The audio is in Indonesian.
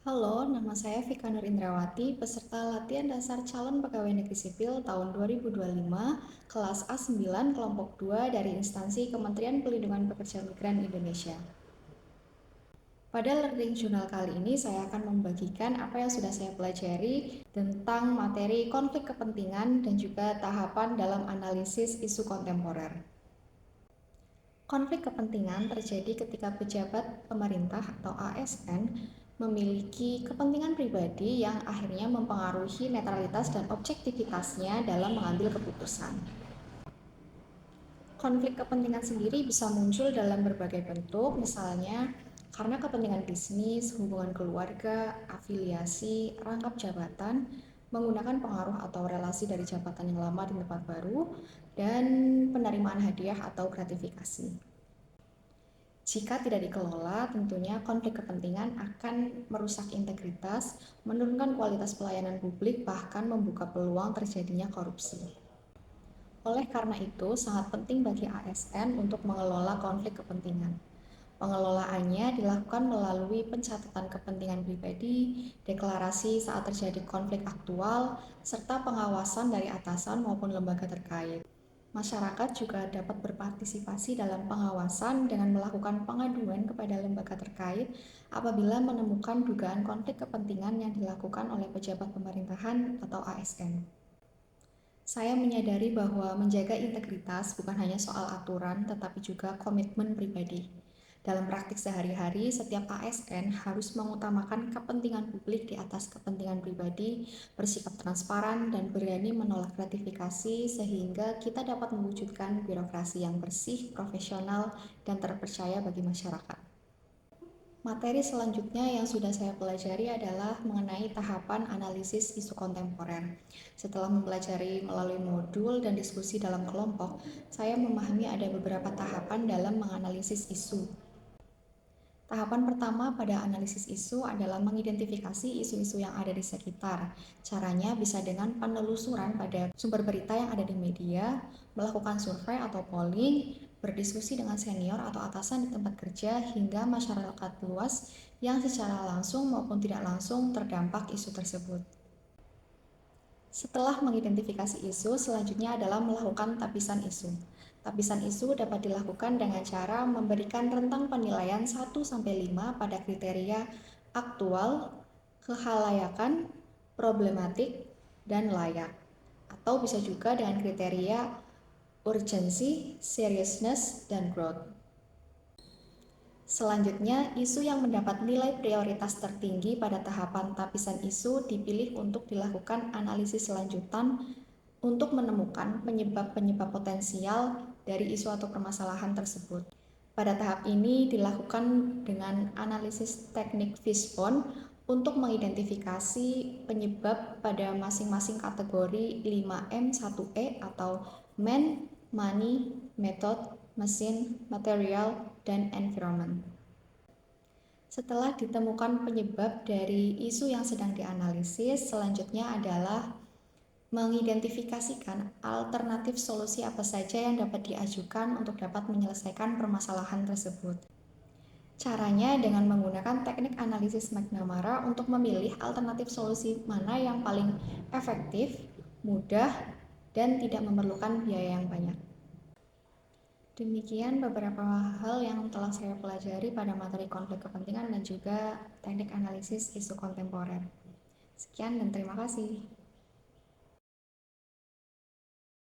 Halo, nama saya Vika Nur Indrawati, peserta latihan dasar calon pegawai negeri sipil tahun 2025, kelas A9, kelompok 2 dari instansi Kementerian Pelindungan Pekerja Migran Indonesia. Pada Learning Journal kali ini, saya akan membagikan apa yang sudah saya pelajari tentang materi konflik kepentingan dan juga tahapan dalam analisis isu kontemporer. Konflik kepentingan terjadi ketika pejabat pemerintah atau ASN memiliki kepentingan pribadi yang akhirnya mempengaruhi netralitas dan objektivitasnya dalam mengambil keputusan. Konflik kepentingan sendiri bisa muncul dalam berbagai bentuk, misalnya karena kepentingan bisnis, hubungan keluarga, afiliasi, rangkap jabatan, menggunakan pengaruh atau relasi dari jabatan yang lama di tempat baru, dan penerimaan hadiah atau gratifikasi. Jika tidak dikelola, tentunya konflik kepentingan akan merusak integritas, menurunkan kualitas pelayanan publik, bahkan membuka peluang terjadinya korupsi. Oleh karena itu, sangat penting bagi ASN untuk mengelola konflik kepentingan. Pengelolaannya dilakukan melalui pencatatan kepentingan pribadi, deklarasi saat terjadi konflik aktual, serta pengawasan dari atasan maupun lembaga terkait. Masyarakat juga dapat berpartisipasi dalam pengawasan dengan melakukan pengaduan kepada lembaga terkait apabila menemukan dugaan konflik kepentingan yang dilakukan oleh pejabat pemerintahan atau ASN. Saya menyadari bahwa menjaga integritas bukan hanya soal aturan, tetapi juga komitmen pribadi. Dalam praktik sehari-hari, setiap ASN harus mengutamakan kepentingan publik di atas kepentingan pribadi, bersikap transparan, dan berani menolak gratifikasi sehingga kita dapat mewujudkan birokrasi yang bersih, profesional, dan terpercaya bagi masyarakat. Materi selanjutnya yang sudah saya pelajari adalah mengenai tahapan analisis isu kontemporer. Setelah mempelajari melalui modul dan diskusi dalam kelompok, saya memahami ada beberapa tahapan dalam menganalisis isu. Tahapan pertama pada analisis isu adalah mengidentifikasi isu-isu yang ada di sekitar. Caranya bisa dengan penelusuran pada sumber berita yang ada di media, melakukan survei atau polling, berdiskusi dengan senior atau atasan di tempat kerja, hingga masyarakat luas yang secara langsung maupun tidak langsung terdampak isu tersebut. Setelah mengidentifikasi isu, selanjutnya adalah melakukan tapisan isu. Tapisan isu dapat dilakukan dengan cara memberikan rentang penilaian 1-5 pada kriteria aktual, kehalayakan, problematik, dan layak. Atau bisa juga dengan kriteria urgency, seriousness, dan growth. Selanjutnya, isu yang mendapat nilai prioritas tertinggi pada tahapan tapisan isu dipilih untuk dilakukan analisis lanjutan untuk menemukan penyebab-penyebab potensial dari isu atau permasalahan tersebut. Pada tahap ini dilakukan dengan analisis teknik Fishbone untuk mengidentifikasi penyebab pada masing-masing kategori 5M1E atau Man, Money, Method, Mesin, Material, dan Environment. Setelah ditemukan penyebab dari isu yang sedang dianalisis, selanjutnya adalah mengidentifikasikan alternatif solusi apa saja yang dapat diajukan untuk dapat menyelesaikan permasalahan tersebut. Caranya dengan menggunakan teknik analisis McNamara untuk memilih alternatif solusi mana yang paling efektif, mudah, dan tidak memerlukan biaya yang banyak. Demikian beberapa hal yang telah saya pelajari pada materi konflik kepentingan dan juga teknik analisis isu kontemporer. Sekian dan terima kasih.